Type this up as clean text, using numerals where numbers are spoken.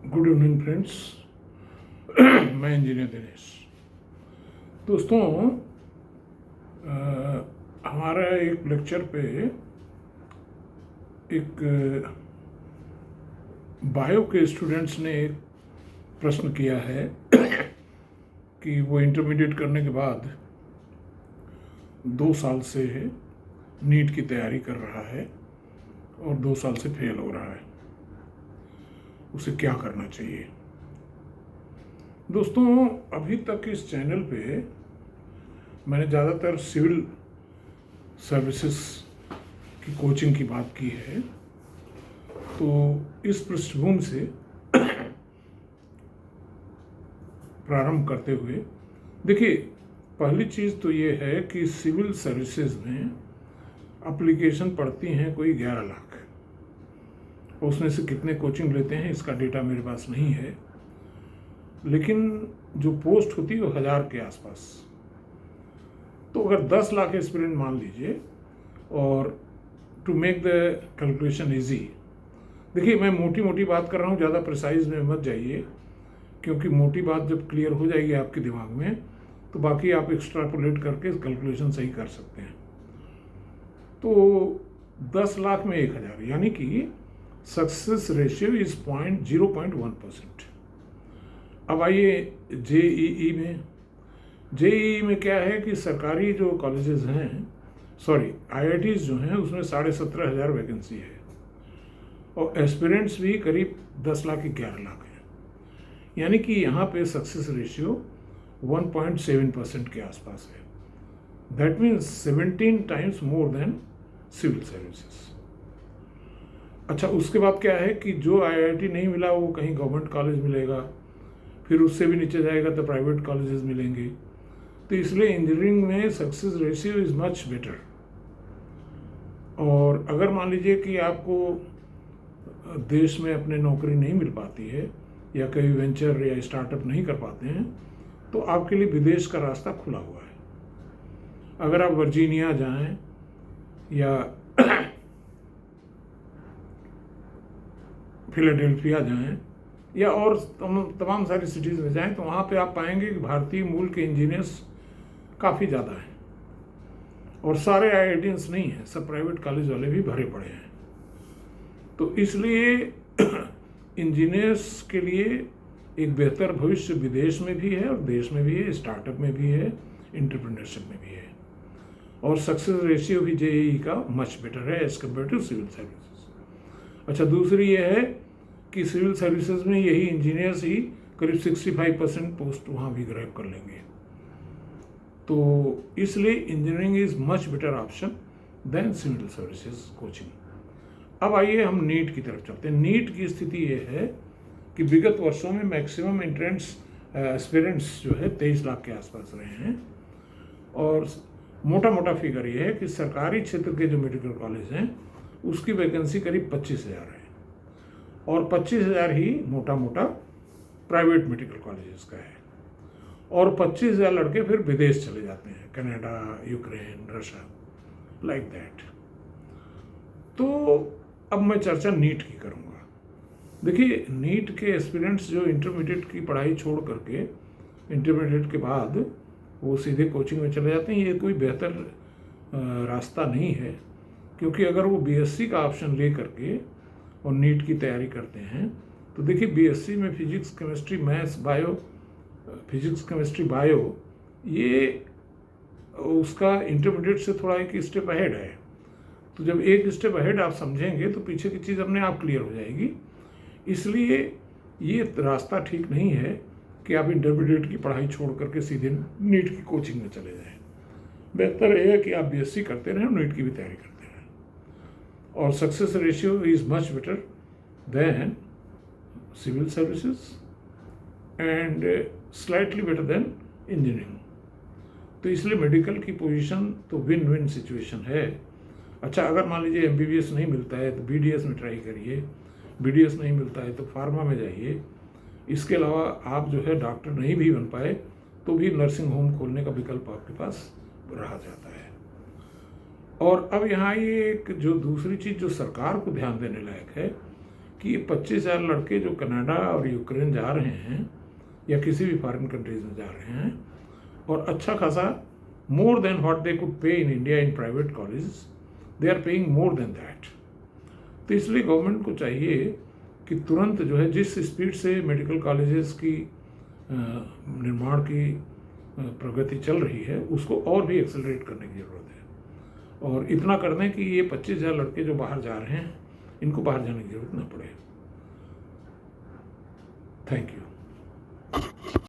Good evening friends. मैं engineer Dinesh. दोस्तों, हमारा एक लेक्चर पे एक बायो के स्टूडेंट्स ने एक प्रश्न किया है कि वो इंटरमीडिएट करने के बाद 2 साल से नीट की तैयारी कर रहा है और 2 साल से फेल हो रहा है, उसे क्या करना चाहिए। दोस्तों, अभी तक इस चैनल पे मैंने ज़्यादातर सिविल सर्विसेज की कोचिंग की बात की है। तो इस पृष्ठभूमि से प्रारंभ करते हुए देखिए, पहली चीज़ तो ये है कि सिविल सर्विसेज में एप्लीकेशन पढ़ती हैं कोई 11 लाख। उसमें से कितने कोचिंग लेते हैं इसका डेटा मेरे पास नहीं है, लेकिन जो पोस्ट होती है वो 1000 के आसपास। तो अगर 10 लाख एस्पिरेंट मान लीजिए, और to make the calculation easy, देखिए मैं मोटी मोटी बात कर रहा हूँ, ज़्यादा प्रिसाइज में मत जाइए, क्योंकि मोटी बात जब क्लियर हो जाएगी आपके दिमाग में तो बाकी आप एक्स्ट्रापोलेट करके कैलकुलेशन सही कर सकते हैं। तो 10 लाख में 1000, यानी कि सक्सेस रेशियो इज 0.1%। अब आइए जेईई में क्या है कि सरकारी जो कॉलेजेस हैं, आईआईटीज जो हैं, उसमें 17,500 वैकेंसी है और एस्पिरेंट्स भी करीब 10 लाख 11 लाख हैं, यानी कि यहाँ पे सक्सेस रेशियो 1.7% के आसपास है। That means 17 times more than civil services. अच्छा, उसके बाद क्या है कि जो आईआईटी नहीं मिला वो कहीं गवर्नमेंट कॉलेज मिलेगा, फिर उससे भी नीचे जाएगा तो प्राइवेट कॉलेजेस मिलेंगे। तो इसलिए इंजीनियरिंग में success ratio is much better. और अगर मान लीजिए कि आपको देश में अपने नौकरी नहीं मिल पाती है या कहीं वेंचर या स्टार्टअप नहीं कर पाते हैं, तो आपके लिए विदेश का रास्ता खुला हुआ है। अगर आप वर्जीनिया जाएं या फिलाडेल्फिया जाएं या और तमाम सारी सिटीज़ में जाएं, तो वहाँ पे आप पाएंगे कि भारतीय मूल के इंजीनियर्स काफ़ी ज़्यादा हैं और सारे आईआईटीएंस नहीं हैं, सब प्राइवेट कॉलेज वाले भी भरे पड़े हैं। तो इसलिए इंजीनियर्स के लिए एक बेहतर भविष्य विदेश में भी है और देश में भी है, स्टार्टअप में भी है, एंटरप्रेन्योरशिप में भी है। और सक्सेस रेशियो भी जेईई का मच बेटर है as compared to civil services. अच्छा, दूसरी ये है कि सिविल सर्विसेज में यही इंजीनियर्स ही करीब 65% पोस्ट वहाँ भी ग्रैब कर लेंगे। तो इसलिए engineering is much better option than civil services coaching. अब आइए हम नीट की तरफ चलते हैं। नीट की स्थिति ये है कि विगत वर्षों में मैक्सिमम एंट्रेंस एस्पिरेंट्स जो है 23 लाख के आसपास रहे हैं, और मोटा मोटा फिगर ये है कि सरकारी क्षेत्र के जो मेडिकल कॉलेज हैं उसकी वैकेंसी करीब 25,000 है, और 25,000 ही मोटा मोटा प्राइवेट मेडिकल कॉलेजेस का है, और 25,000 लड़के फिर विदेश चले जाते हैं, Canada, Ukraine, Russia, like that. तो अब मैं चर्चा नीट की करूँगा। देखिए, नीट के एस्पिरेंट्स जो इंटरमीडिएट की पढ़ाई छोड़ करके इंटरमीडिएट के बाद वो सीधे कोचिंग में चले जाते हैं, ये कोई बेहतर रास्ता नहीं है, क्योंकि अगर वो बीएससी का ऑप्शन ले करके और नीट की तैयारी करते हैं तो देखिए, बीएससी में फिजिक्स, केमिस्ट्री, मैथ्स, बायो, ये उसका इंटरमीडिएट से थोड़ा एक स्टेप अहेड है। तो जब एक स्टेप अहेड आप समझेंगे तो पीछे की चीज़ अपने आप क्लियर हो जाएगी। इसलिए ये रास्ता ठीक नहीं है कि आप इंटरमीडिएट की पढ़ाई छोड़ करके सीधे नीट की कोचिंग में चले जाएं। बेहतर है कि आप बीएससी करते रहें और नीट की भी तैयारी करते रहें, और success ratio is much better than civil services and slightly better than engineering. तो इसलिए मेडिकल की पोजीशन तो विन विन सिचुएशन है। अच्छा, अगर मान लीजिए एमबीबीएस नहीं मिलता है तो बीडीएस में ट्राई करिए, बीडीएस नहीं मिलता है तो फार्मा में जाइए। इसके अलावा आप जो है डॉक्टर नहीं भी बन पाए तो भी नर्सिंग होम खोलने का विकल्प आपके पास रहा जाता है। और अब यहाँ ये एक जो दूसरी चीज़ जो सरकार को ध्यान देने लायक है कि ये 25,000 लड़के जो कनाडा और यूक्रेन जा रहे हैं या किसी भी फॉरेन कंट्रीज में जा रहे हैं और अच्छा खासा more than what they could pay in India in private college, they are paying more than that. तो इसलिए गवर्नमेंट को चाहिए कि तुरंत जो है जिस स्पीड से मेडिकल कॉलेजेस की निर्माण की प्रगति चल रही है उसको और भी एक्सेलरेट करने की ज़रूरत है और इतना कर दें कि ये 25,000 लड़के जो बाहर जा रहे हैं इनको बाहर जाने की जरूरत ना पड़े। Thank you.